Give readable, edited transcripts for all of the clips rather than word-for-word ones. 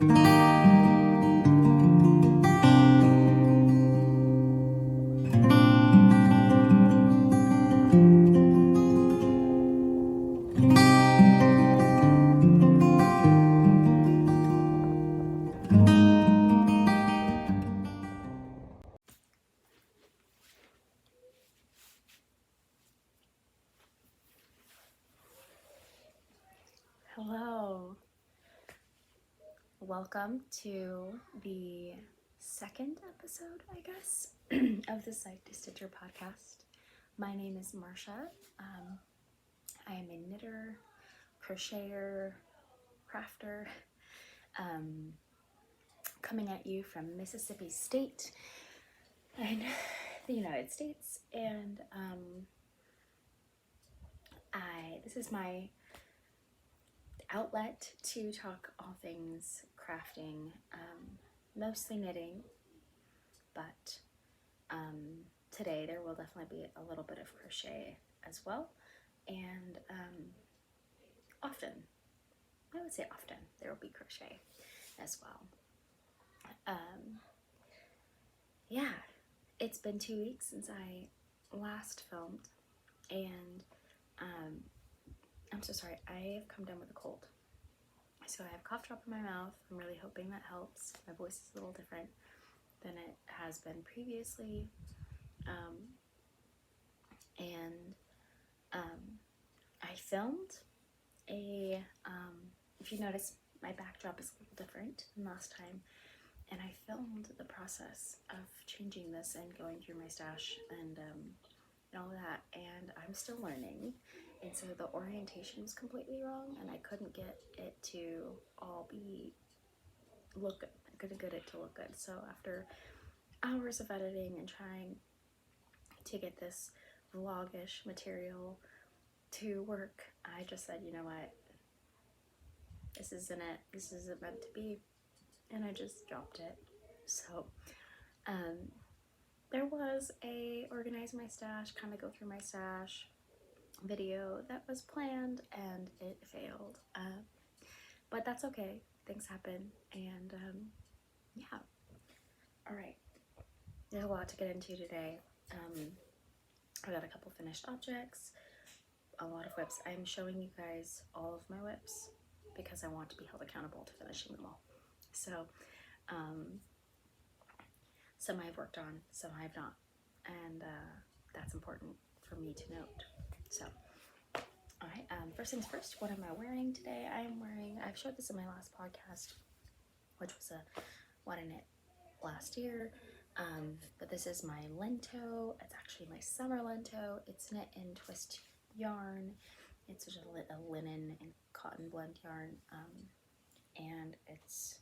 Hello, welcome to the second episode, I guess, of the Psyched podcast. My name is Marsha. I am a knitter, crocheter, crafter, coming at you from Mississippi State and the United States, and this is my outlet to talk all things crafting, mostly knitting, but today there will definitely be a little bit of crochet as well, and often, I would say often, there will be crochet as well. Yeah, it's been 2 weeks since I last filmed, and I'm so sorry, I have come down with a cold. So I have a cough drop in my mouth. I'm really hoping that helps. My voice is a little different than it has been previously. I filmed if you notice, my backdrop is a little different than last time. And I filmed the process of changing this and going through my stash and all that. And I'm still learning. And so the orientation was completely wrong, and I couldn't get it to all look good. I couldn't get it to look good. So after hours of editing and trying to get this vlog-ish material to work, I just said, you know what, this isn't it. This isn't meant to be. And I just dropped it. So there was a organize my stash, kind of go through my stash video that was planned, and it failed, but that's okay, things happen, and yeah. All right, there's a lot to get into today. I got a couple finished objects, a lot of WIPs. I'm showing you guys all of my WIPs because I want to be held accountable to finishing them all. So some I've worked on, some I've not, and that's important for me to note. So, all right, first things first, what am I wearing today? I've showed this in my last podcast, which was what I knit last year, but this is my Lento. It's actually my summer Lento. It's knit in twist yarn. It's just a linen and cotton blend yarn, and it's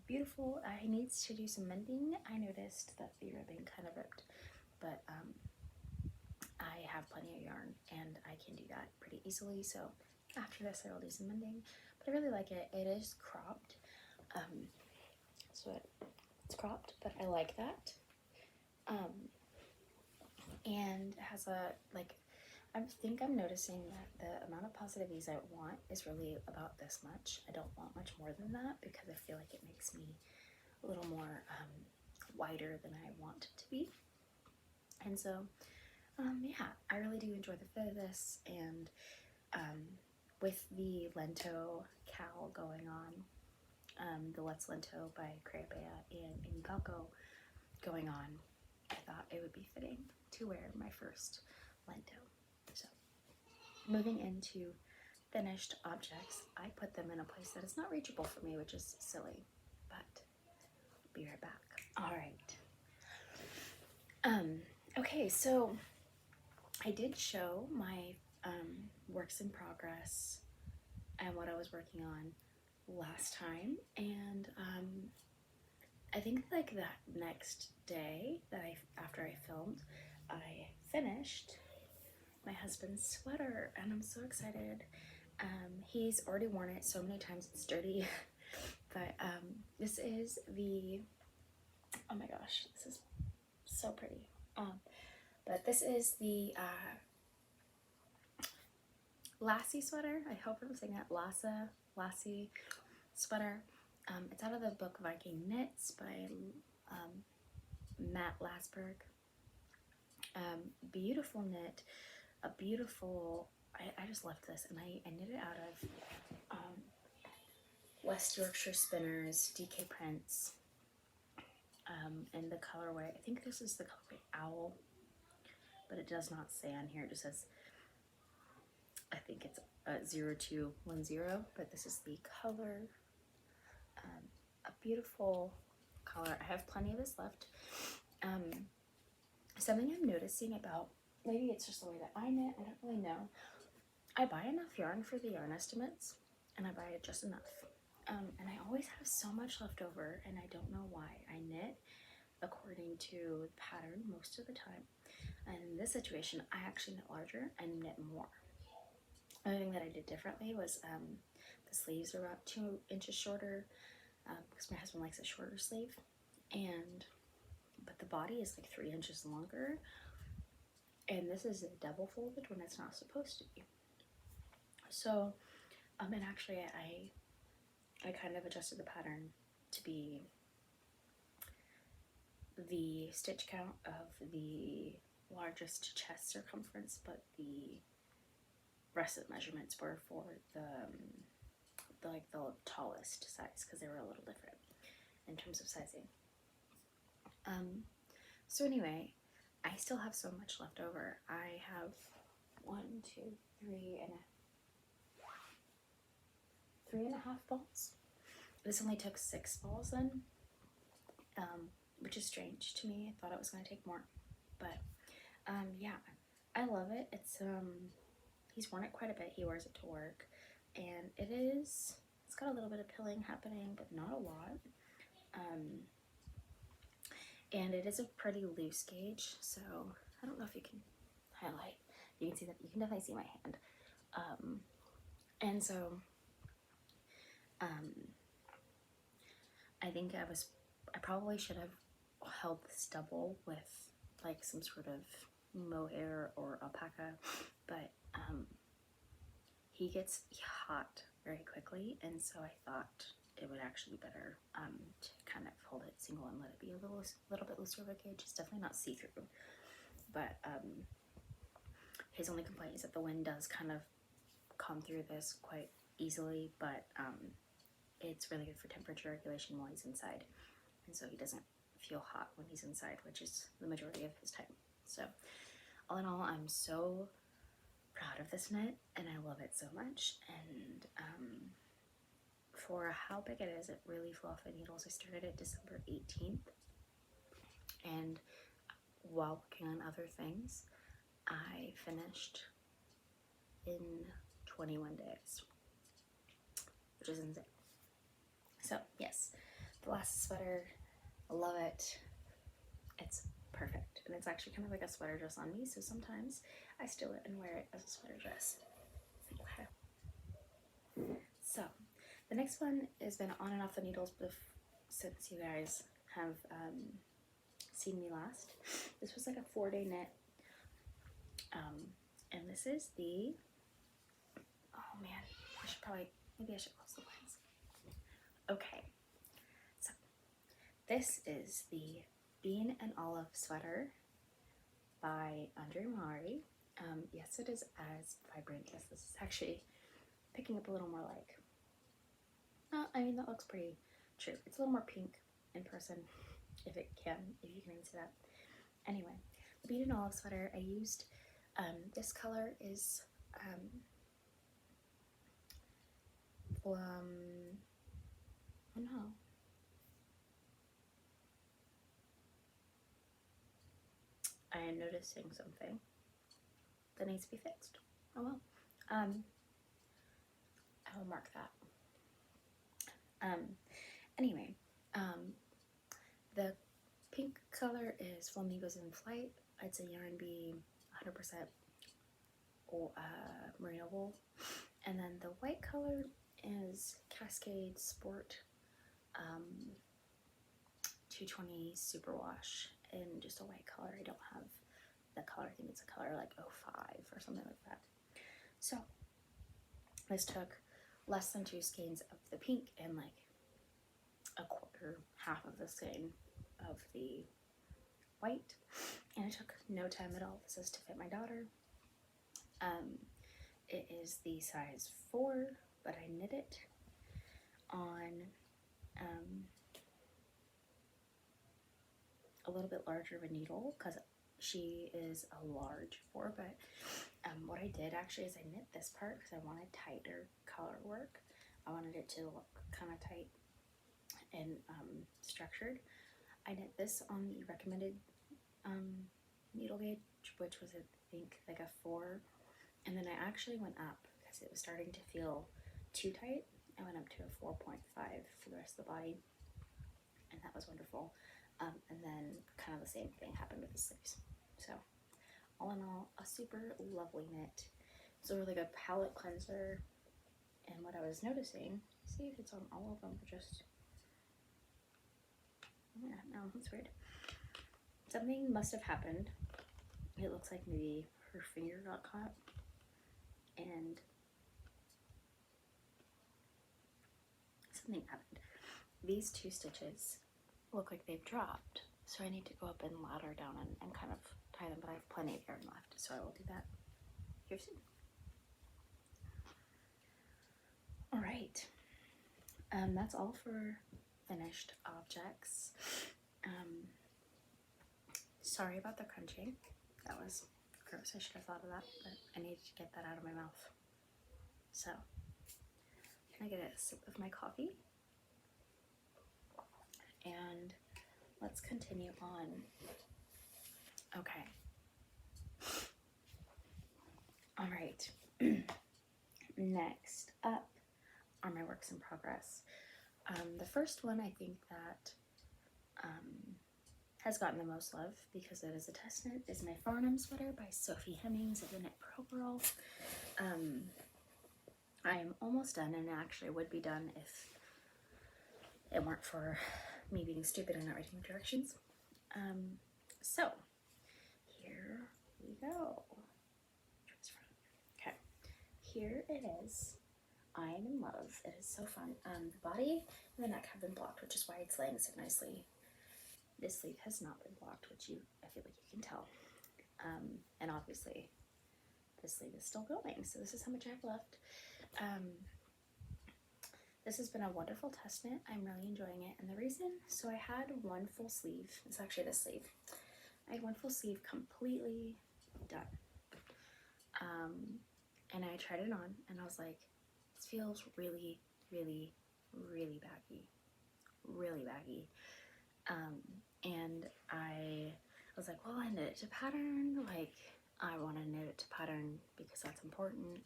beautiful. I needs to do some mending. I noticed that the ribbon kind of ripped, but I have plenty of yarn and I can do that pretty easily. So after this I will do some mending, but I really like it. It is cropped, so it's cropped, but I like that. And it has I think I'm noticing that the amount of positive ease I want is really about this much. I don't want much more than that because I feel like it makes me a little more wider than I want it to be. And so yeah, I really do enjoy the fit of this, and with the Lento cowl going on, the Let's Lento by Crochet and Galco going on, I thought it would be fitting to wear my first Lento. So moving into finished objects, I put them in a place that is not reachable for me, which is silly, but I'll be right back. All right. Okay, so I did show my works in progress and what I was working on last time, and I think like that next day after I filmed, I finished my husband's sweater, and I'm so excited. He's already worn it so many times it's dirty, but this is the, oh my gosh, this is so pretty. But this is the Lassie sweater. I hope I'm saying that, Lasse sweater. It's out of the book Viking Knits by Lassberg. Beautiful knit, a beautiful, I just loved this, and I knit it out of West Yorkshire Spinners, DK Prints, and the colorway, I think this is the colorway Owl, but it does not say on here, it just says, I think it's 0210, but this is the color, a beautiful color. I have plenty of this left. Something I'm noticing about, maybe it's just the way that I knit, I don't really know. I buy enough yarn for the yarn estimates, and I buy it just enough. And I always have so much left over, and I don't know why. I knit according to the pattern most of the time. And in this situation, I actually knit larger and knit more. Another thing that I did differently was the sleeves are about 2 inches shorter, because my husband likes a shorter sleeve, but the body is like 3 inches longer, and this is a double folded when it's not supposed to be. So, and actually I kind of adjusted the pattern to be the stitch count of the largest chest circumference, but the rest of the measurements were for the tallest size, because they were a little different in terms of sizing. So anyway, I still have so much left over. I have 3.5 balls. This only took 6 balls then, which is strange to me. I thought it was going to take more, but yeah, I love it. It's he's worn it quite a bit. He wears it to work, and it's got a little bit of pilling happening, but not a lot. And it is a pretty loose gauge, so I don't know if you can highlight. You can see that, you can definitely see my hand. And so I think I probably should have held this double with like some sort of mohair or alpaca, but he gets hot very quickly, and so I thought it would actually be better to kind of hold it single and let it be a little bit looser of a gauge. It's definitely not see-through, but his only complaint is that the wind does kind of come through this quite easily, but it's really good for temperature regulation while he's inside, and so he doesn't feel hot when he's inside, which is the majority of his time. So all in all, I'm so proud of this knit, and I love it so much. And for how big it is, it really flew off the needles. I started it December 18th, and while working on other things, I finished in 21 days, which is insane. So yes, the last sweater, I love it. It's perfect, and it's actually kind of like a sweater dress on me, so sometimes I steal it and wear it as a sweater dress. Okay. So the next one has been on and off the needles since you guys have seen me last. This was like a 4-day knit, and this is the, oh man, maybe I should close the lens. Okay, so this is the Bean and Olive sweater by Andrea Mowry. Yes, it is as vibrant as this is actually picking up a little more like, I mean, that looks pretty true. It's a little more pink in person, if you can even see that. Anyway, the Bean and Olive sweater, I used, this color is, oh no. I am noticing something that needs to be fixed. Oh well. I will mark that. Anyway, the pink color is Flamingos in Flight. It's a Yarn Bee 100% merino wool. And then the white color is Cascade Sport 220 Superwash in just a white color. I don't have the color. I think it's a color like 05 or something like that. So this took less than 2 skeins of the pink and like other half of the skein of the white, and it took no time at all. This is to fit my daughter. It is the size 4, but I knit it on a little bit larger of a needle because she is a large 4, but what I did actually is I knit this part because I wanted tighter color work. I wanted it to look kind of tight and structured. I knit this on the recommended needle gauge, which was I think like a 4, and then I actually went up because it was starting to feel too tight. I went up to a 4.5 for the rest of the body, and that was wonderful. And then kind of the same thing happened with the sleeves. So all in all, a super lovely knit. It's a really good palette cleanser. And what I was noticing, see if it's on all of them, just, yeah, no, that's weird. Something must have happened. It looks like maybe her finger got caught, and something happened. These 2 stitches look like they've dropped, so I need to go up and ladder down and kind of tie them, but I have plenty of yarn left, so I will do that here soon. All right, that's all for finished objects. Sorry about the crunching. That was gross. I should have thought of that, but I needed to get that out of my mouth. So, I'm gonna get a sip of my coffee, and let's continue on. Okay. All right. Next up are my works in progress. The first one I think that has gotten the most love because it is a test knit is my Farnham sweater by Sophie Hemmings of the Knit Pro Girl. I am almost done, and actually would be done if it weren't for me being stupid and not writing directions. So here we go. Okay, here it is. I am in love. It is so fun. The body and the neck have been blocked, which is why it's laying so nicely. This sleeve has not been blocked, which I feel like you can tell. And obviously this sleeve is still going, so this is how much I have left. This has been a wonderful test knit. I'm really enjoying it, and the reason, so I had one full sleeve. It's actually this sleeve. I had one full sleeve completely done. And I tried it on, and I was like, this feels really, really, really baggy. Really baggy. And I was like, well, I knit it to pattern. Like, I want to knit it to pattern because that's important.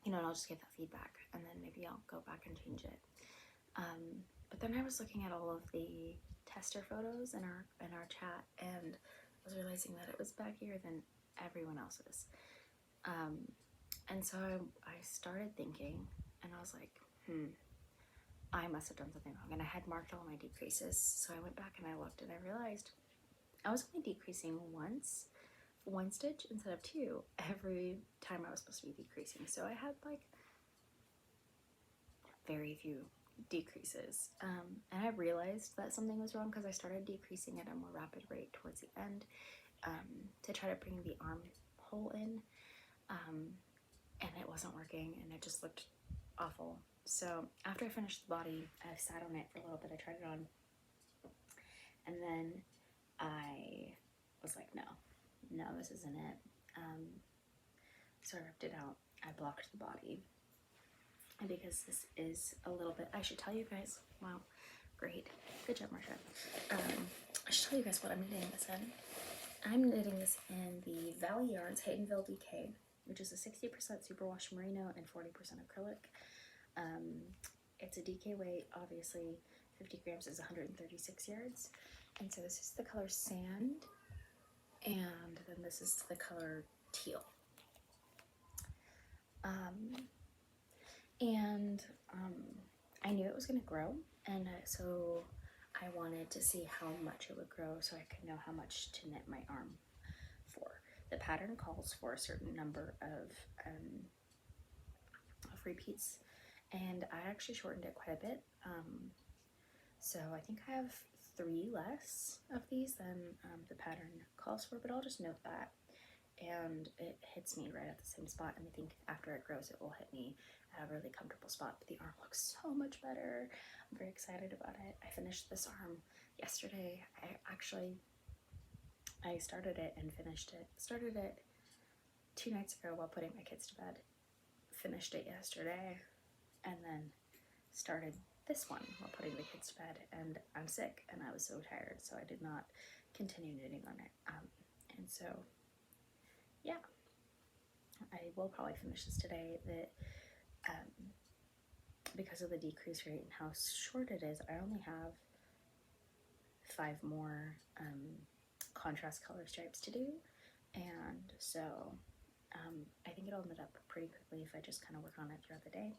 You know, and I'll just get that feedback, and then maybe I'll go back and change it. But then I was looking at all of the tester photos in our chat, and I was realizing that it was baggier than everyone else's. And so I started thinking, and I was like, I must have done something wrong. And I had marked all my decreases, so I went back and I looked, and I realized I was only decreasing one stitch instead of 2 every time I was supposed to be decreasing. So I had like very few decreases, and I realized that something was wrong because I started decreasing at a more rapid rate towards the end to try to bring the armhole in, and it wasn't working, and it just looked awful. So after I finished the body, I sat on it for a little bit. I tried it on, and then I was like, no, this isn't it. So I ripped it out. I blocked the body, and because this is a little bit, I should tell you guys, wow, great, good job, Marsha. I should tell you guys what I'm knitting this in. I'm knitting this in the Valley Yarns Haydenville DK, which is a 60% superwash merino and 40% acrylic. It's a DK weight, obviously 50 grams is 136 yards. And so this is the color sand, and then this is the color teal. I knew it was going to grow, and so I wanted to see how much it would grow so I could know how much to knit my arm for. The pattern calls for a certain number of repeats, and I actually shortened it quite a bit. So I think I have 3 less of these than the pattern calls for, but I'll just note that. And it hits me right at the same spot, and I think after it grows it will hit me at a really comfortable spot. But the arm looks so much better. I'm very excited about it. I finished this arm yesterday. I started it and finished it. Started it 2 nights ago while putting my kids to bed. Finished it yesterday, and then started this one while putting the kids to bed. And I'm sick, and I was so tired, so I did not continue knitting on it. And so, yeah, I will probably finish this today. Because of the decrease rate and how short it is, I only have 5 more contrast color stripes to do, and so I think it'll knit up pretty quickly if I just kind of work on it throughout the day,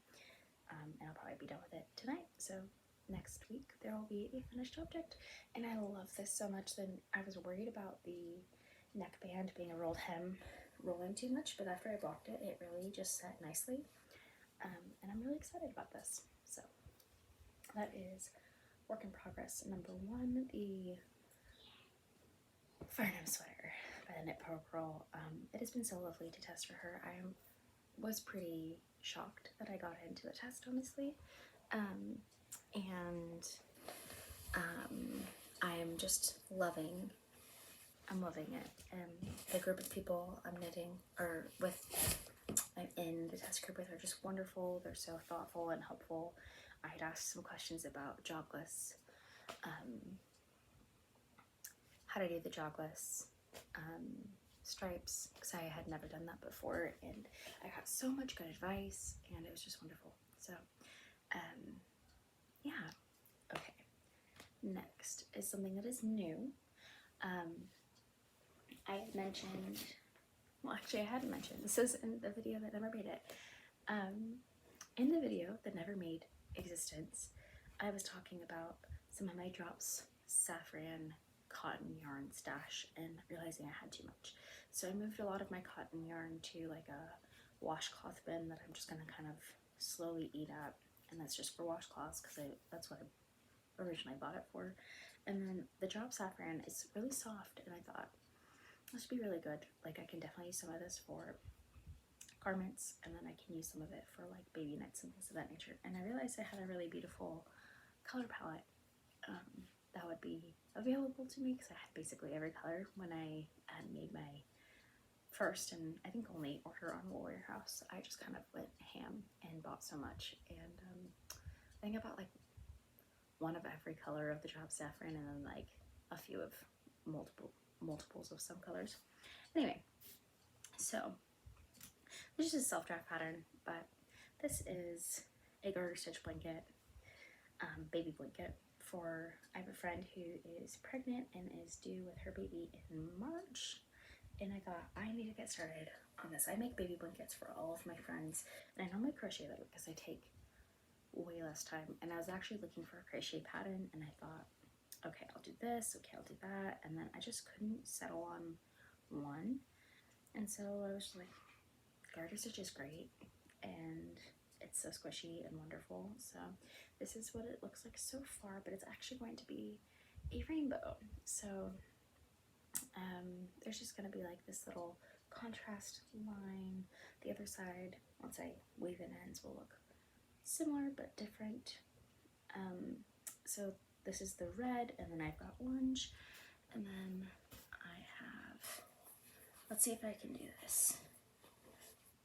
and I'll probably be done with it tonight. So next week there will be a finished object, and I love this so much. Then I was worried about the neckband being a rolled hem rolling too much, but after I blocked it, it really just set nicely, and I'm really excited about this. So that is work in progress number 1, the Farnham sweater by the Knit Purl. It has been so lovely to test for her. I was pretty shocked that I got into the test, honestly, and I'm just loving it. The group of people I'm in the test group with are just wonderful. They're so thoughtful and helpful. I had asked some questions about jogless, how to do the jogless stripes, because I had never done that before, and I got so much good advice, and it was just wonderful. So yeah. Okay, next is something that is new. I had mentioned, well, actually I hadn't mentioned, this is in the video that never made it. In the video that never made existence, I was talking about some of my drops saffron cotton yarn stash and realizing I had too much. So I moved a lot of my cotton yarn to like a washcloth bin that I'm just gonna kind of slowly eat at, and that's just for washcloths because that's what I originally bought it for. And then the drop saffron is really soft, and I thought this would be really good. Like, I can definitely use some of this for garments, and then I can use some of it for like baby knits and things of that nature. And I realized I had a really beautiful color palette that would be available to me, because I had basically every color when I had made my first and I think only order on Wool Warehouse. I just kind of went ham and bought so much, and I think about like one of every color of the drop saffron, and then like a few of multiples of some colors. Anyway, so this is a self-draft pattern, but this is a Garter Stitch blanket, baby blanket for, I have a friend who is pregnant and is due with her baby in March, and I thought I need to get started on this. I make baby blankets for all of my friends, and I normally crochet them because I take way less time, and I was actually looking for a crochet pattern, and I thought, okay, I'll do this, okay, I'll do that, and then I just couldn't settle on one, and so I was just like, Garter Stitch is great, and it's so squishy and wonderful. So this is what it looks like so far, but it's actually going to be a rainbow. So there's just going to be like this little contrast line. The other side, once I weave in ends, will look similar but different. So this is the red, and then I've got orange, and then I have, let's see if I can do this.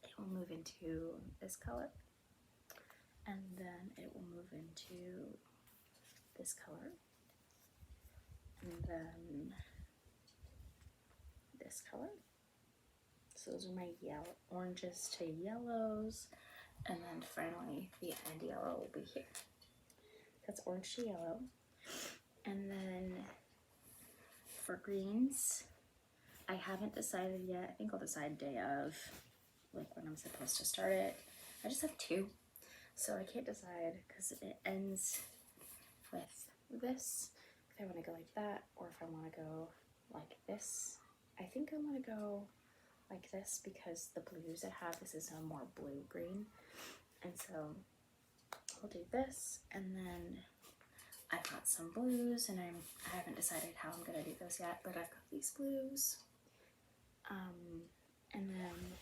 It will move into this color, and then it will move into this color, and then this color. So those are my yellow, oranges to yellows, and then finally the end yellow will be here. That's orange to yellow. And then for greens, I haven't decided yet. I think I'll decide day of, like when I'm supposed to start it. I just have 2, so I can't decide because it ends with this, if I want to go like that, or if I want to go like this. I think I want to go like this because the blues I have, this is a more blue-green, and so I'll do this, and then I've got some blues, and I haven't decided how I'm gonna do those yet, but I've got these blues, and then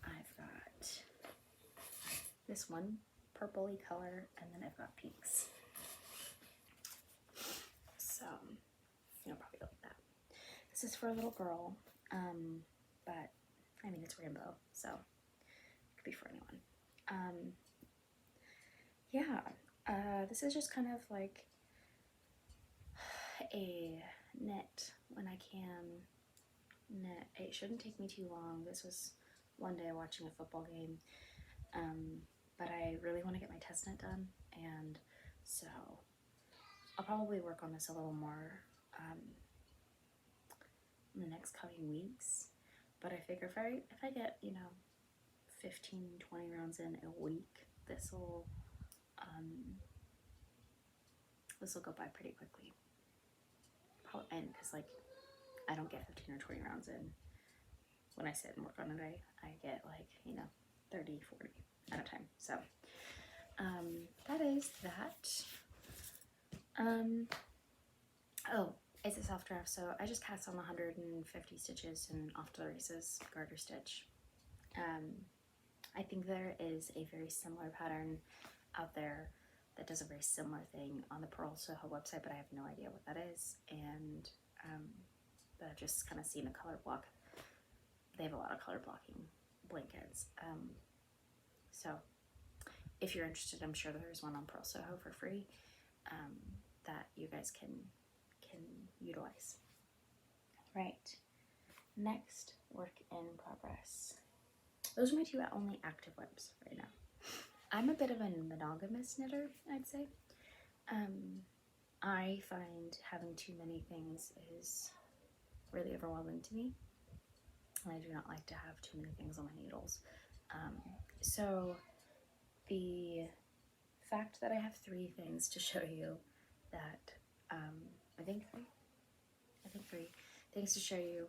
I've got this one purpley color, and then I've got pinks. So you'll probably go like that. This is for a little girl, but I mean it's rainbow, so it could be for anyone. Yeah, this is just kind of like a knit when I can knit. It shouldn't take me too long. This was one day watching a football game, but I really want to get my test knit done, and so I'll probably work on this a little more in the next coming weeks. But I figure if I get, you know, 15-20 rounds in a week, this will go by pretty quickly. And because like I don't get 15 or 20 rounds in when I sit and work on it, I get like, you know, 30, 40 at a time. So that is that. Oh, it's a soft draft, so I just cast on 150 stitches and off to the races, Garter Stitch. I think there is a very similar pattern out there that does a very similar thing on the Purl Soho website, but I have no idea what that is, and but I've just kind of seen a color block. They have a lot of color blocking blankets, so if you're interested, I'm sure there's one on Purl Soho for free that you guys can utilize. Right, next work in progress. Those are my two only active WIPs right now. I'm a bit of a monogamous knitter, I'd say. I find having too many things is really overwhelming to me. I do not like to have too many things on my needles. So the fact that I have 3 things to show you that, I think three things to show you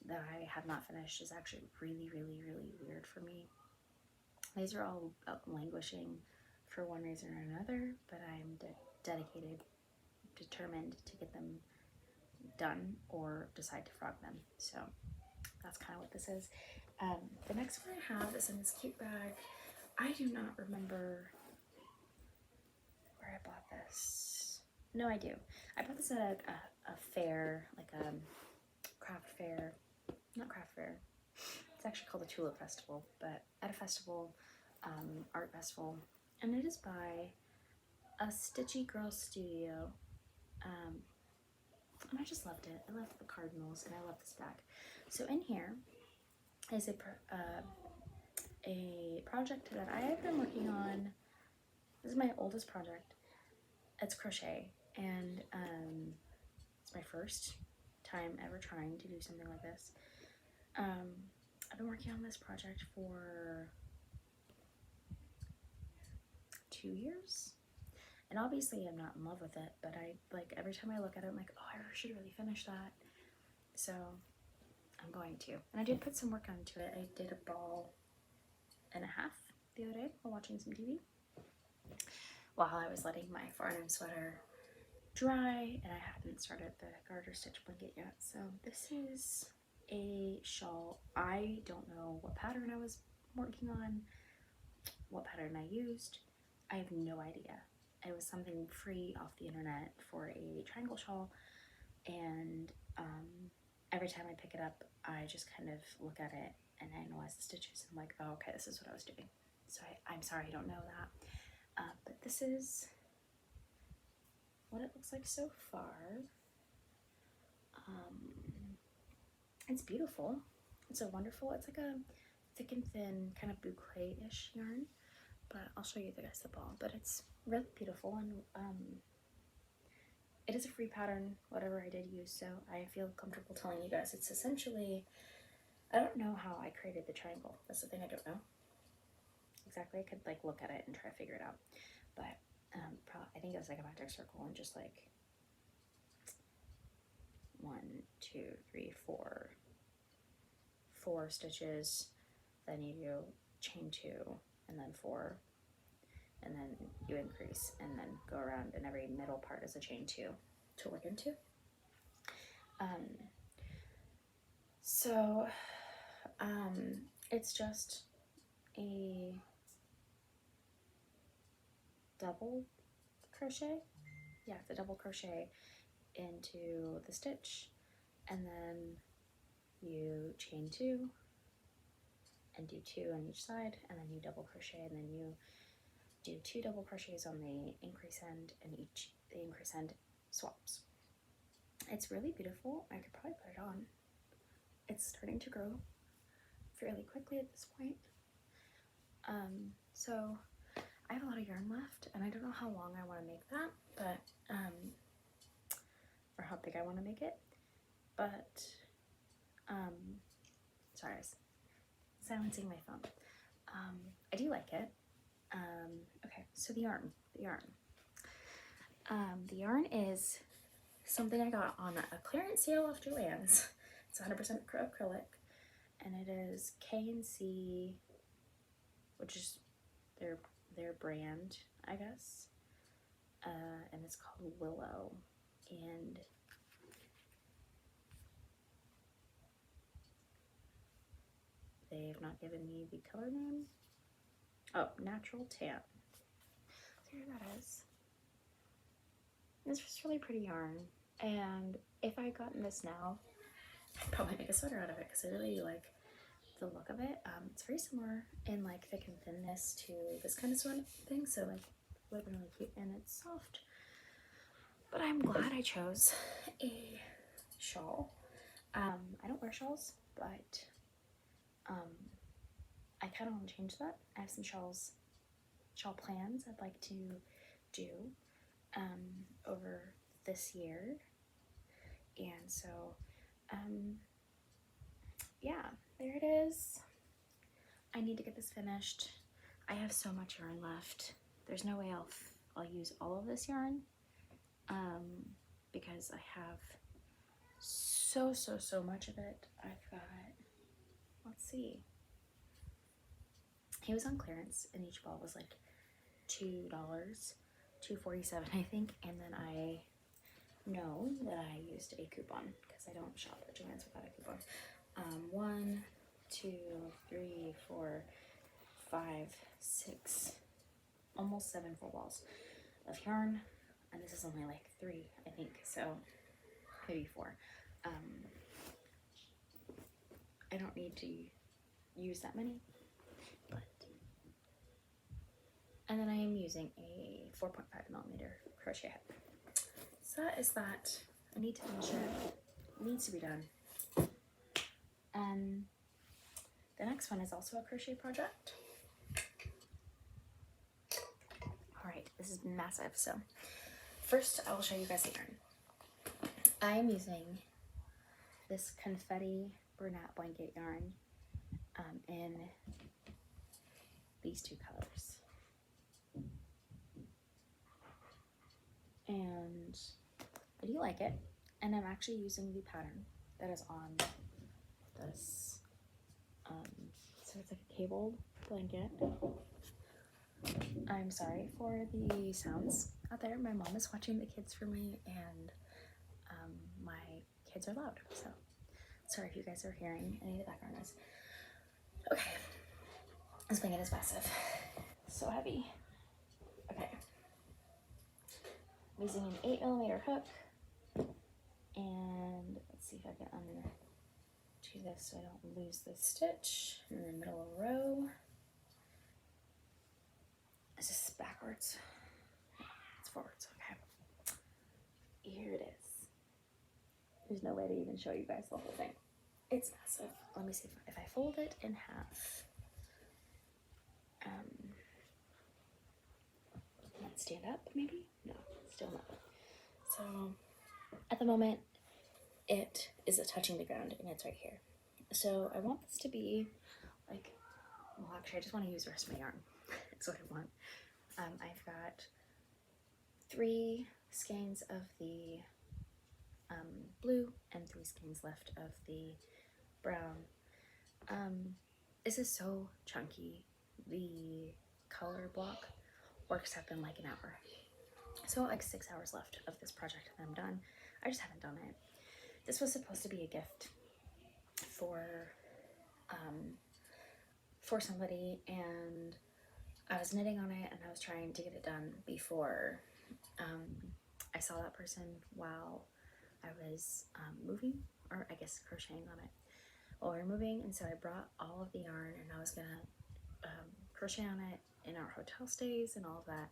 that I have not finished is actually really, really, really weird for me. These are all languishing for one reason or another, but I'm dedicated, determined to get them done or decide to frog them. So that's kind of what this is. The next one I have is in this cute bag. I do not remember where I bought this. No, I do. I bought this at a fair, like a craft fair. Not craft fair. It's actually called the Tulip Festival, but at a festival, art festival, and it is by a Stitchy Girl Studio. And I just loved it. I loved the cardinals, and I love this bag. So in here is a project that I have been working on. This is my oldest project. It's crochet, and it's my first time ever trying to do something like this. I've been working on this project for 2 years, and obviously I'm not in love with it, but I like every time I look at it, I'm like, oh, I should really finish that. So I'm going to, and I did put some work onto it. I did a ball and a half the other day while watching some TV, while I was letting my Farnham sweater dry, and I hadn't started the Garter Stitch blanket yet. So this is a shawl. I don't know what pattern I was working on, what pattern I used. I have no idea. It was something free off the internet for a triangle shawl, and every time I pick it up, I just kind of look at it and analyze the stitches. I'm like, oh, okay, this is what I was doing. So I'm sorry I don't know that. But this is what it looks like so far. It's beautiful. It's a wonderful, it's like a thick and thin kind of boucle-ish yarn, but I'll show you guys the ball. But it's really beautiful, and it is a free pattern, whatever I did use, so I feel comfortable telling you guys. It's essentially, I don't know how I created the triangle. That's the thing, I don't know exactly. I could like look at it and try to figure it out, but I think it was like a magic circle and just like 1, 2, 3, 4 stitches, then you do chain 2, and then 4, and then you increase and then go around, and every middle part is a chain 2 to work into. So it's just a double crochet. Yeah, it's a double crochet into the stitch, and then you chain 2 and do 2 on each side, and then you double crochet, and then you do 2 double crochets on the increase end, and the increase end swaps. It's really beautiful. I could probably put it on. It's starting to grow fairly quickly at this point. So I have a lot of yarn left, and I don't know how long I want to make that, but or how big I want to make it, but sorry, I was silencing my phone. I do like it. Okay, so the yarn is something I got on a clearance sale off Joann's. It's 100% acrylic, and it is K&C, which is their brand, I guess, and it's called Willow, and they have not given me the color name. Oh, Natural Tan. So here that is. This was really pretty yarn, and if I had gotten this now, I'd probably make a sweater out of it because I really like the look of it. It's very similar in like thick and thinness to this kind of sweater thing, so like it would have been really cute, and it's soft. But I'm glad I chose a shawl. I don't wear shawls, but I kind of want to change that. I have some shawl plans I'd like to do over this year, and so yeah, there it is. I need to get this finished. I have so much yarn left. There's no way I'll use all of this yarn because I have so much of it. I've got, let's see, he was on clearance, and each ball was like $2, $2.47 I think, and then I know that I used a coupon because I don't shop at Joann's without a coupon. 1, 2, 3, 4, 5, 6, almost 7 full balls of yarn, and this is only like 3, I think, so maybe 4. I don't need to use that many, but, and then I am using a 4.5mm crochet hook. So that is that. I need to finish it. It needs to be done. And the next one is also a crochet project. All right, this is massive. So first I will show you guys the yarn. I am using this confetti Bernat blanket yarn in these 2 colors. And I do like it, and I'm actually using the pattern that is on this, so it's like a cabled blanket. I'm sorry for the sounds out there. My mom is watching the kids for me, and my kids are loud, so sorry if you guys are hearing any of the background noise. Okay, this blanket is massive, so heavy. Okay, I'm using an 8mm hook, and let's see if I can undo this so I don't lose the stitch in the middle of the row. Is this backwards? It's forwards, okay. Here it is. There's no way to even show you guys the whole thing. It's massive. Let me see if I fold it in half. Not stand up, maybe? No, still not. So at the moment, it is touching the ground, and it's right here. So I want this to be like, well, actually, I just want to use the rest of my yarn. That's what I want. I've got 3 skeins of the blue and 3 skeins left of the brown. This is so chunky. The color block works have been like an hour. So like 6 hours left of this project and I'm done. I just haven't done it. This was supposed to be a gift for somebody, and I was knitting on it and I was trying to get it done before I saw that person while I was moving, or I guess crocheting on it while we were moving. And so I brought all of the yarn and I was gonna crochet on it in our hotel stays and all of that.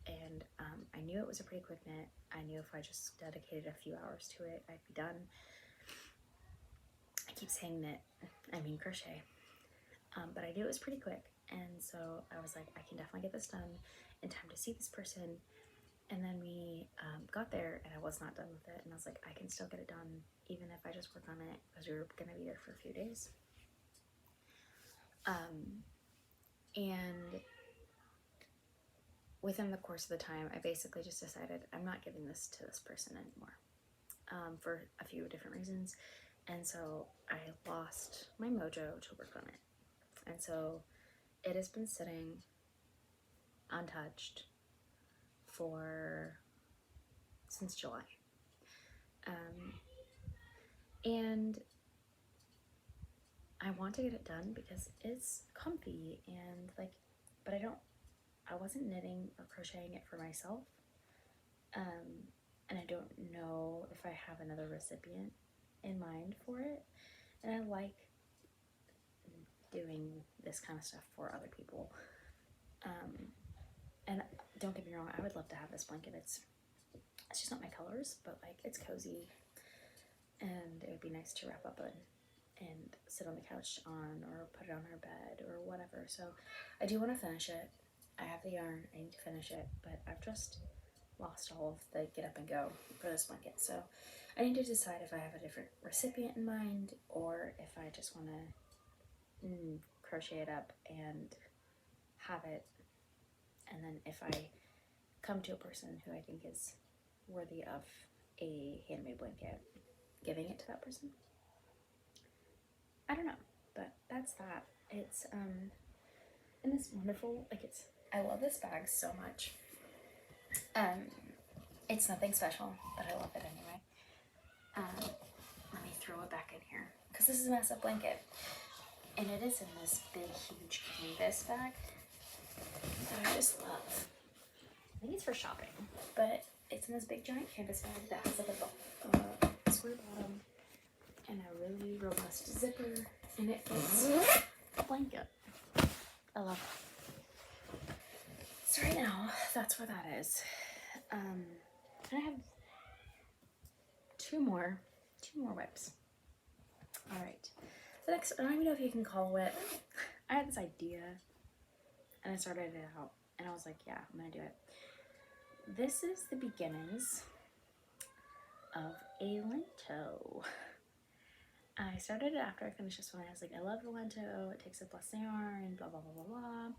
And I knew it was a pretty quick knit. I knew if I just dedicated a few hours to it, I'd be done. I keep saying knit, I mean crochet. But I knew it was pretty quick. And so I was like, I can definitely get this done in time to see this person. And then we got there and I was not done with it. And I was like, I can still get it done even if I just work on it, because we were gonna be there for a few days. And within the course of the time, I basically just decided I'm not giving this to this person anymore, for a few different reasons. And so I lost my mojo to work on it. And so it has been sitting untouched since July. And I want to get it done because it's comfy and like, but I wasn't knitting or crocheting it for myself. And I don't know if I have another recipient in mind for it. And I like doing this kind of stuff for other people. And don't get me wrong, I would love to have this blanket. It's just not my colors, but like it's cozy and it would be nice to wrap up in and sit on the couch on, or put it on our bed or whatever. So I do want to finish it. I have the yarn, I need to finish it, but I've just lost all of the get up and go for this blanket. So I need to decide if I have a different recipient in mind or if I just want to crochet it up and have it. And then if I come to a person who I think is worthy of a handmade blanket, giving it to that person. I don't know, but that's that. It's and it's wonderful. Like I love this bag so much. It's nothing special, but I love it anyway. Let me throw it back in here because this is a massive blanket, and it is in this big, huge canvas bag that I just love. I think it's for shopping, but it's in this big, giant canvas bag that has like a square bottom and a really robust zipper, and it fits a blanket. I love it. So right now, that's where that is. And I have two more WIPs. All right. The next, I don't even know if you can call it. I had this idea, and I started it out, and I was like, yeah, I'm gonna do it. This is the beginnings of a Lento. I started it after I finished this one. I was like, I love the Lento. It takes up less yarn, blah, blah, blah, blah, blah.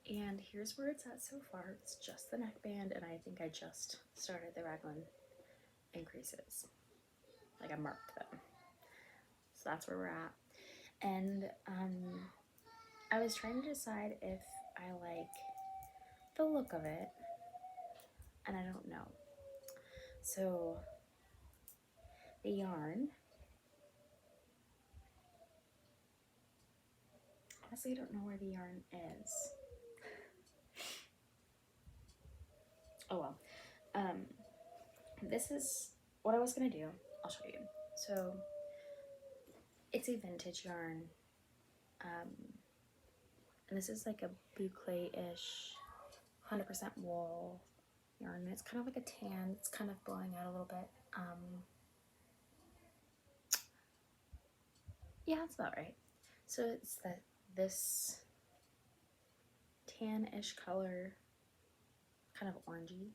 And here's where it's at so far. It's just the neckband, and I think I just started the raglan increases. Like I marked them. So that's where we're at. And I was trying to decide if I like the look of it, and I don't know. So the yarn, honestly, I don't know where the yarn is. Oh well. This is what I was gonna do. I'll show you. So it's a vintage yarn. And this is like a boucle-ish 100% wool yarn. It's kind of like a tan. It's kind of blowing out a little bit. Yeah, that's about right. So it's this tan-ish color, kind of orangey,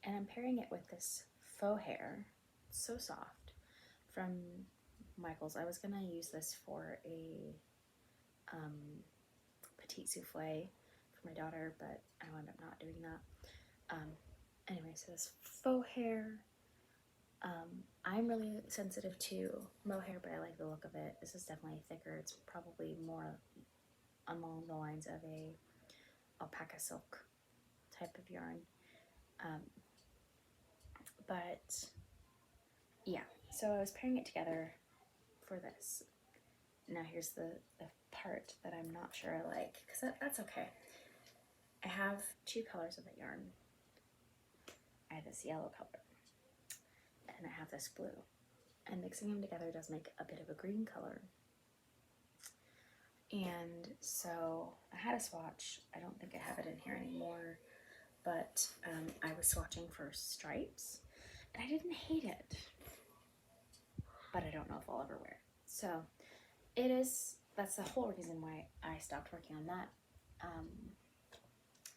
and I'm pairing it with this faux hair. It's so soft, from Michael's. I was gonna use this for a petite souffle for my daughter, but I wound up not doing that. Anyway, so this faux hair. I'm really sensitive to mohair, but I like the look of it. This is definitely thicker. It's probably more along the lines of a alpaca silk type of yarn. But yeah, so I was pairing it together for this. Now here's the part that I'm not sure I like, because that's okay. I have two colors of the yarn. I have this yellow color, and I have this blue. And mixing them together does make a bit of a green color. And so I had a swatch. I don't think I have it in here anymore, but I was swatching for stripes, and I didn't hate it, but I don't know if I'll ever wear it. So that's the whole reason why I stopped working on that.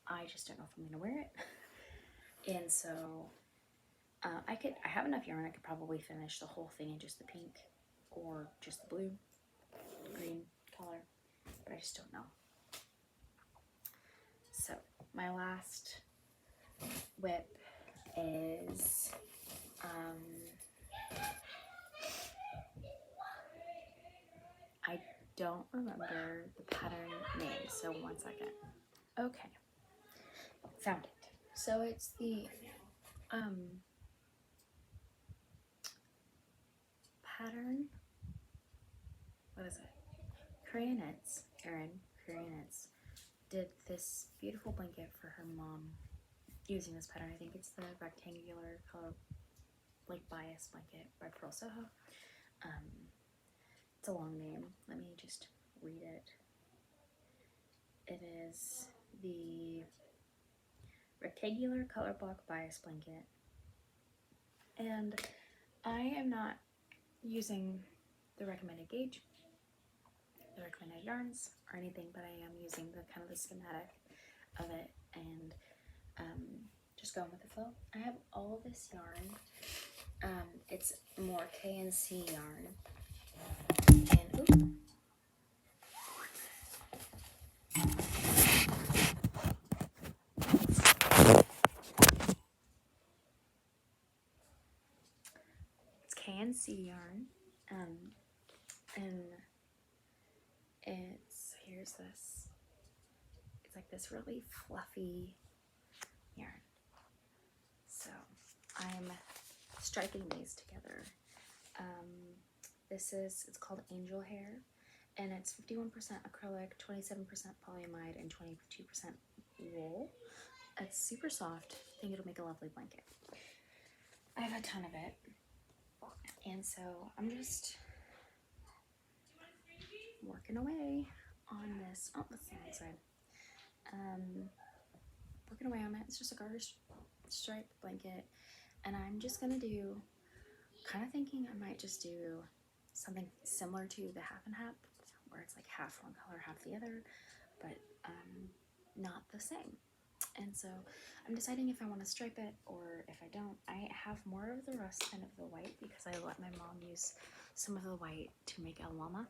I just don't know if I'm gonna wear it. And so I have enough yarn. I could probably finish the whole thing in just the pink or just the blue, green color, but I just don't know. So my last WIP is I don't remember the pattern name, so 1 second. Okay, found it. So it's the pattern, what is it? Crayonets, Erin Crayonets did this beautiful blanket for her mom using this pattern. I think it's the rectangular color, like bias blanket by Purl. It's a long name. Let me just read it. It is the rectangular color block bias blanket, and I am not using the recommended gauge, the recommended yarns, or anything, but I am using the kind of the schematic of it and just going with the flow. I have all this yarn. It's more K&C yarn, and ooh. It's K&C yarn, and here's this. It's like this really fluffy yarn. So I'm striking these together. It's called Angel Hair, and it's 51% acrylic, 27% polyamide, and 22% wool. It's super soft. I think it'll make a lovely blanket. I have a ton of it, and so I'm just working away on this. Oh, that's the wrong side. Working away on it. It's just a garter stripe blanket, and I'm just gonna do, kind of thinking I might just do something similar to the half and half, where it's like half one color, half the other, but not the same. And so I'm deciding if I want to stripe it or if I don't. I have more of the rust than of the white because I let my mom use some of the white to make a llama.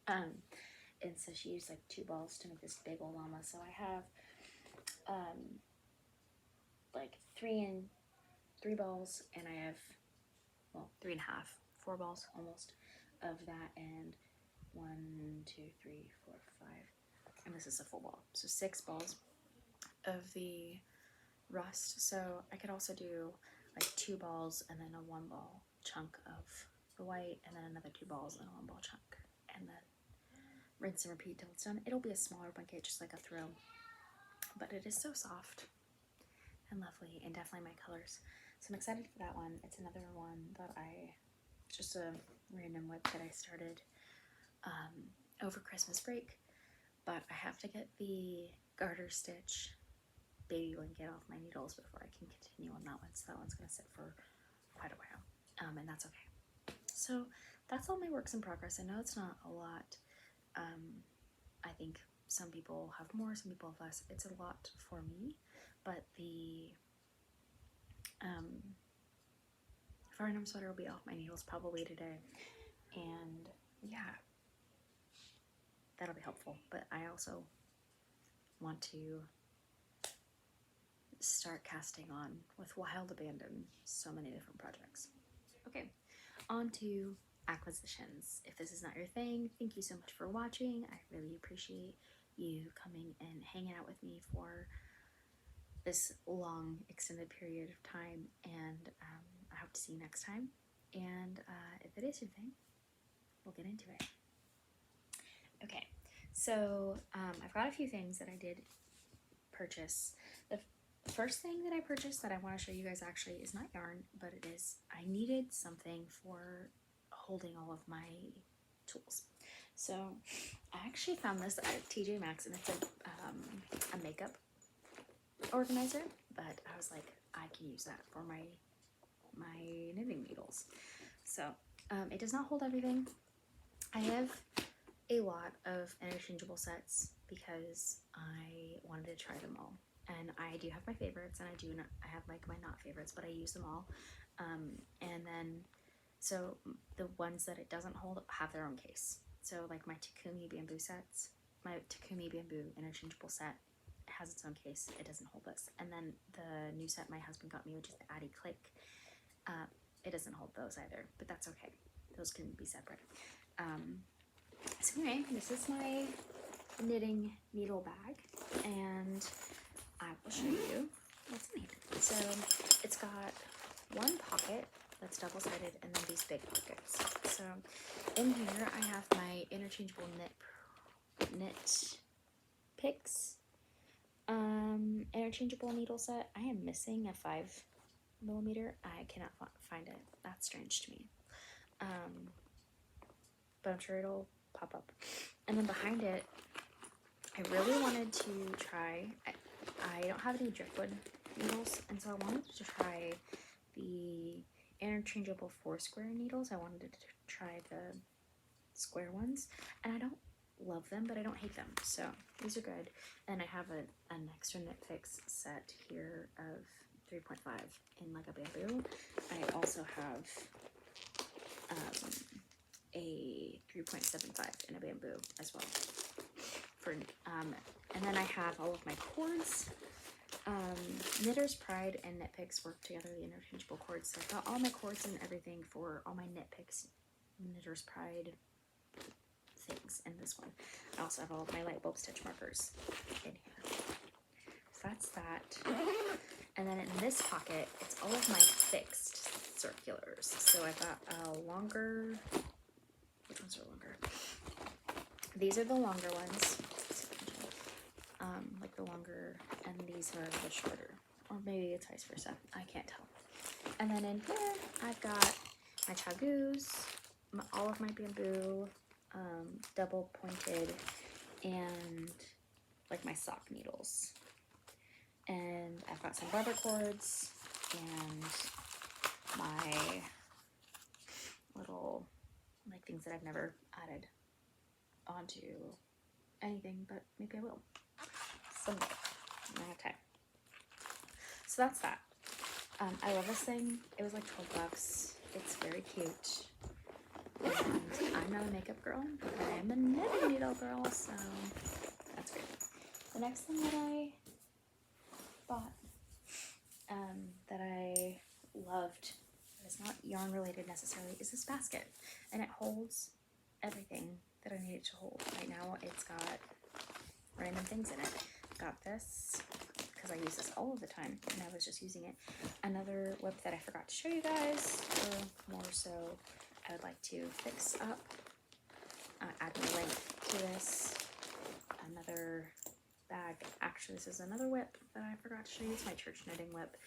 And so she used like 2 balls to make this big old llama. So I have like 3 balls, and I have, well, 3.5, 4 balls almost of that, and 1, 2, 3, 4, 5, and this is a full ball. So 6 balls of the rust. So I could also do like 2 balls and then a 1 ball chunk of the white, and then another 2 balls and a 1 ball chunk, and then rinse and repeat till it's done. It'll be a smaller blanket, just like a throw, but it is so soft and lovely, and definitely my colors. So I'm excited for that one. It's another one that just a random WIP that I started over Christmas break, but I have to get the Garter Stitch baby blanket off my needles before I can continue on that one. So that one's gonna sit for quite a while, and that's okay. So that's all my works in progress. I know it's not a lot. I think some people have more, some people have less. It's a lot for me, but the Farnham sweater will be off my needles probably today, and yeah, that'll be helpful. But I also want to start casting on with wild abandon so many different projects. Okay, on to acquisitions. If this is not your thing, thank you so much for watching. I really appreciate you coming and hanging out with me for this long extended period of time, and I hope to see you next time. And if it is your thing, we'll get into it. Okay, so I've got a few things that I did purchase. The first thing that I purchased that I want to show you guys actually is not yarn, but it is, I needed something for holding all of my tools. So I actually found this at TJ Maxx, and it's a makeup organizer, but I was like, I can use that for my knitting needles. So it does not hold everything. I have a lot of interchangeable sets because I wanted to try them all, and I do have my favorites, and I have like my not favorites, but I use them all. And then so the ones that it doesn't hold have their own case. So like my Takumi bamboo sets, my Takumi bamboo interchangeable set has its own case. It doesn't hold this. And then the new set my husband got me, which is the Addy Click, it doesn't hold those either, but that's okay. Those can be separate. So anyway, this is my knitting needle bag, and I will show you what's in here. So it's got one pocket that's double-sided, and then these big pockets. So in here I have my interchangeable knit picks interchangeable needle set. I am missing a 5mm. I cannot find it. That's strange to me. But I'm sure it'll pop up. And then behind it, I really wanted to try, I don't have any driftwood needles, and so I wanted to try the interchangeable 4-square needles. I wanted to try the square ones, and I don't love them, but I don't hate them, so these are good. And I have an extra knit picks set here of 3.5 in like a bamboo. I also have a 3.75 in a bamboo as well. And then I have all of my cords. Knitter's Pride and Knit Picks work together, the interchangeable cords. So I've got all my cords and everything for all my Knit Picks, Knitter's Pride things in this one. I also have all of my light bulb stitch markers in here. So that's that. And then in this pocket, it's all of my fixed circulars. So I've got a longer, which ones are longer? These are the longer ones. Like the longer, and these are the shorter, or maybe it's vice versa, I can't tell. And then in here I've got my chagoos, all of my bamboo, double pointed, and like my sock needles. And I've got some rubber cords and my little like things that I've never added onto anything, but maybe I will someday when I have time. So that's that. I love this thing. It was like $12. It's very cute. And I'm not a makeup girl, but I am a knitting needle girl, so that's great. The next thing that I bought, that I loved, but it's not yarn related necessarily, is this basket. And it holds everything that I need it to hold. Right now it's got random things in it. Got this because I use this all of the time, and I was just using it. Another whip that I forgot to show you guys, or more so I would like to fix up. Add my link to this. Another bag. Actually, this is another whip that I forgot to show you. It's my church knitting whip.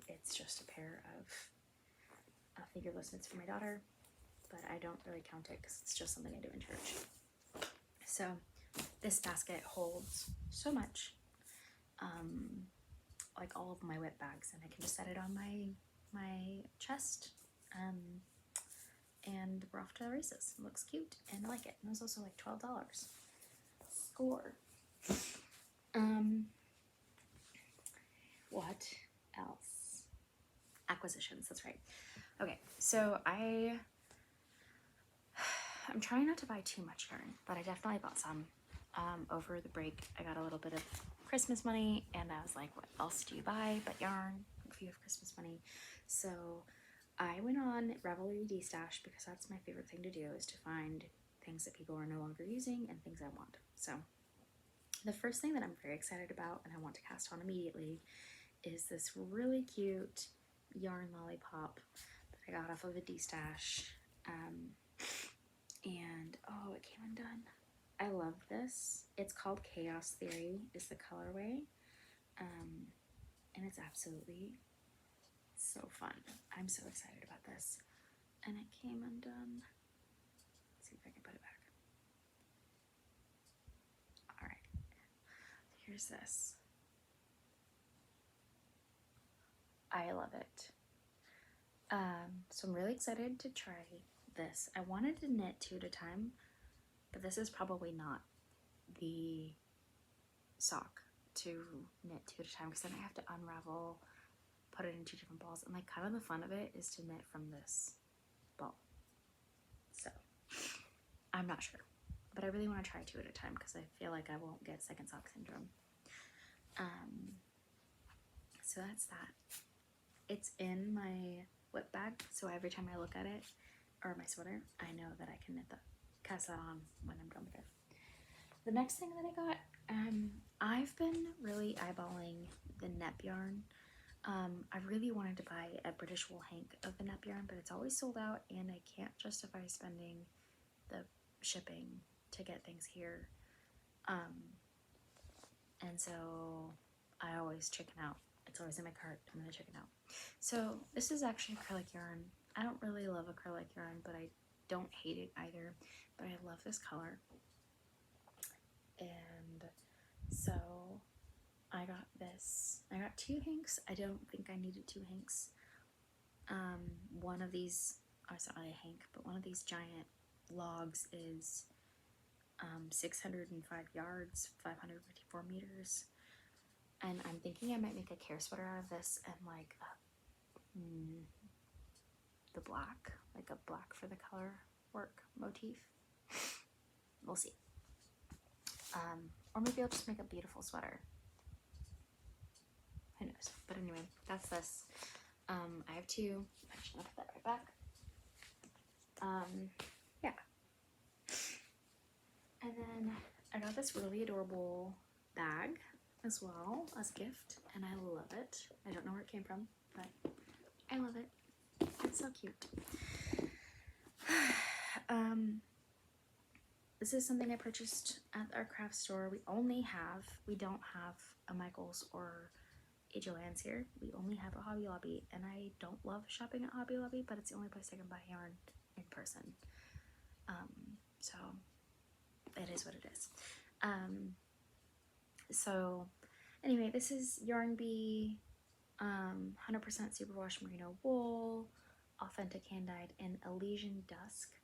It's just a pair of fingerless knits for my daughter, but I don't really count it because it's just something I do in church. So this basket holds so much, like all of my whip bags, and I can just set it on my chest, and we're off to the races. It looks cute, and I like it. And it was also like $12. Score. What else? Acquisitions, that's right. Okay, so I'm trying not to buy too much yarn, but I definitely bought some. Over the break, I got a little bit of Christmas money, and I was like, what else do you buy but yarn if you have Christmas money? So I went on Ravelry D-Stash because that's my favorite thing to do, is to find things that people are no longer using and things I want. So The first thing that I'm very excited about and I want to cast on immediately is this really cute yarn lollipop that I got off of a D-stash. And oh, it came undone. I love this. It's called Chaos Theory is the colorway. And it's absolutely so fun. I'm so excited about this. And it came undone. Let's see if I can put it back. All right. Here's this. I love it. So I'm really excited to try this. I wanted to knit 2 at a time, but this is probably not the sock to knit 2 at a time because then I have to unravel, put it in 2 different balls, and like kind of the fun of it is to knit from this ball. So I'm not sure, but I really want to try 2 at a time because I feel like I won't get second sock syndrome. So that's that. It's in my whip bag, so every time I look at it, or my sweater, I know that I can knit that, cast that on when I'm done with it. The next thing that I got, I've been really eyeballing the Nep yarn. I really wanted to buy a British wool hank of the Nep yarn, but it's always sold out and I can't justify spending the shipping to get things here. And so I always chicken out. It's always in my cart and then I chicken out. So this is actually acrylic yarn. I don't really love acrylic yarn, but I don't hate it either. But I love this color. And so I got this. I got 2 hanks. I don't think I needed 2 hanks. One of these, oh, it's not really a hank, but one of these giant logs is 605 yards, 554 meters. And I'm thinking I might make a care sweater out of this and like the black, like a black for the color work motif. We'll see. Or maybe I'll just make a beautiful sweater. Who knows? But anyway, that's this. I have 2. Actually, I'll put that right back. Yeah. And then I got this really adorable bag as well as a gift, and I love it. I don't know where it came from, but I love it. It's so cute. This is something I purchased at our craft store. We don't have a Michael's or a Joann's here. We only have a Hobby Lobby, and I don't love shopping at Hobby Lobby, but it's the only place I can buy yarn in person. So it is what it is. So anyway, this is Yarn Bee, 100% superwash merino wool, authentic hand dyed in Elysian dusk,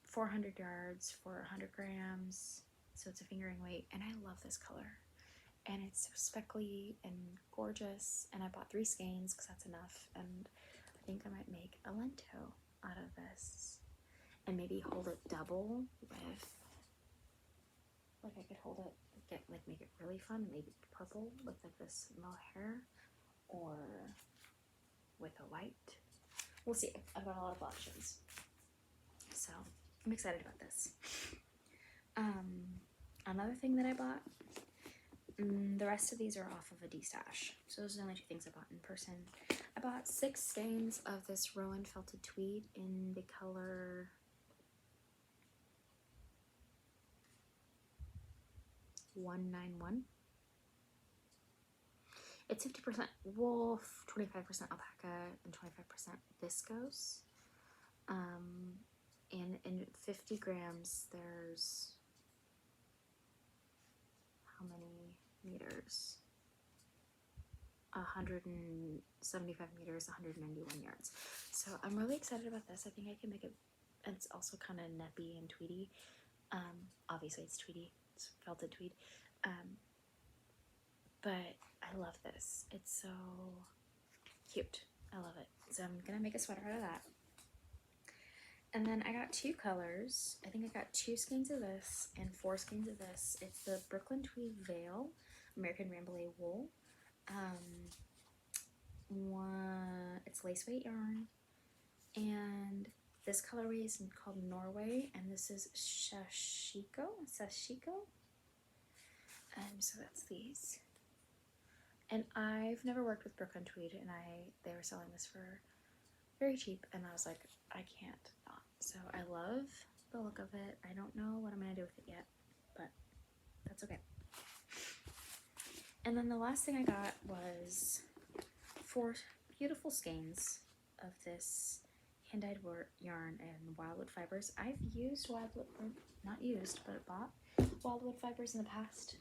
400 yards for 100 grams, so it's a fingering weight, and I love this color, and it's so speckly and gorgeous, and I bought 3 skeins because that's enough, and I think I might make a Lento out of this, and maybe hold it double with, like I could hold it, make it really fun, maybe purple with like this mohair, or with a white. We'll see. I've got a lot of options, so I'm excited about this. Another thing that I bought, the rest of these are off of a D-stash, so those are the only 2 things I bought in person. I bought 6 skeins of this Rowan felted tweed in the color 191. It's 50% wool, 25% alpaca, and 25% viscose. And in 50 grams, there's how many meters? 175 meters, 191 yards. So I'm really excited about this. I think I can make it. It's also kind of neppy and tweedy. Obviously it's tweedy. It's felted tweed. But I love this. It's so cute. I love it. So I'm gonna make a sweater out of that. And then I got 2 colors. I think I got 2 skeins of this and 4 skeins of this. It's the Brooklyn Tweed Veil, American Rambouillet wool. It's lace weight yarn. And this colorway is called Norway, and this is Sashiko. So that's these. And I've never worked with Brooke on Tweed, and they were selling this for very cheap, and I was like, I can't not. So I love the look of it. I don't know what I'm gonna do with it yet, but that's okay. And then the last thing I got was 4 beautiful skeins of this hand-dyed yarn and wildwood fibers. I've used wildwood, or not used, but bought wildwood fibers in the past.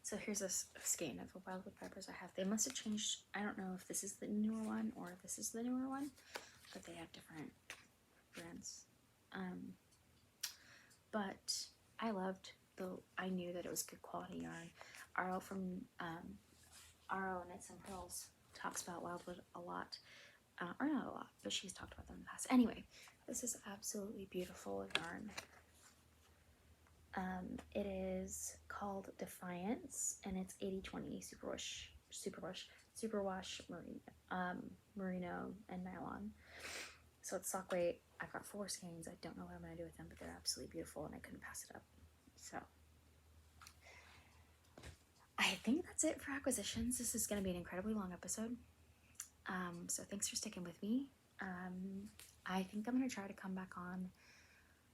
So here's a skein of the wildwood fibers I have. They must have changed. I don't know if this is the newer one or if this is the newer one, but they have different brands. But I loved I knew that it was good quality yarn. Arlo from Arlo Knits and Purls talks about wildwood a lot. Or not a lot, but she's talked about them in the past. Anyway, this is absolutely beautiful yarn. It is called Defiance, and it's 80/20 superwash merino and nylon. So it's sock weight. I've got 4 skeins. I don't know what I'm gonna do with them, but they're absolutely beautiful, and I couldn't pass it up. So I think that's it for acquisitions. This is gonna be an incredibly long episode. So thanks for sticking with me. I think I'm gonna try to come back on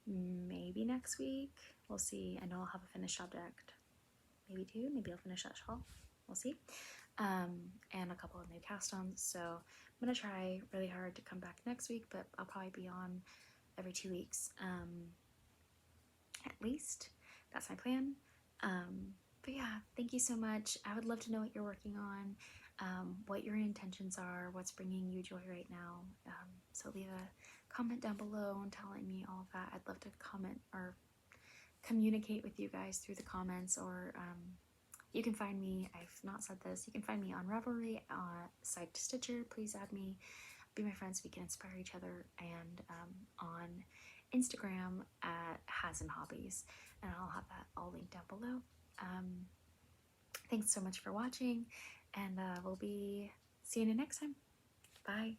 maybe next week. We'll see. I know I'll have a finished object, maybe 2. Maybe I'll finish that shawl. We'll see. And a couple of new cast-ons. So I'm gonna try really hard to come back next week, but I'll probably be on every 2 weeks, at least. That's my plan. But yeah, thank you so much. I would love to know what you're working on, what your intentions are, what's bringing you joy right now. So leave a comment down below and telling me all of that. I'd love to comment or communicate with you guys through the comments, or you can find me, I've not said this, you can find me on Ravelry, Psyched Stitcher. Please add me, be my friends, we can inspire each other, and on Instagram at Has and Hobbies, and I'll have that all linked down below. Thanks so much for watching, and we'll be seeing you next time. Bye.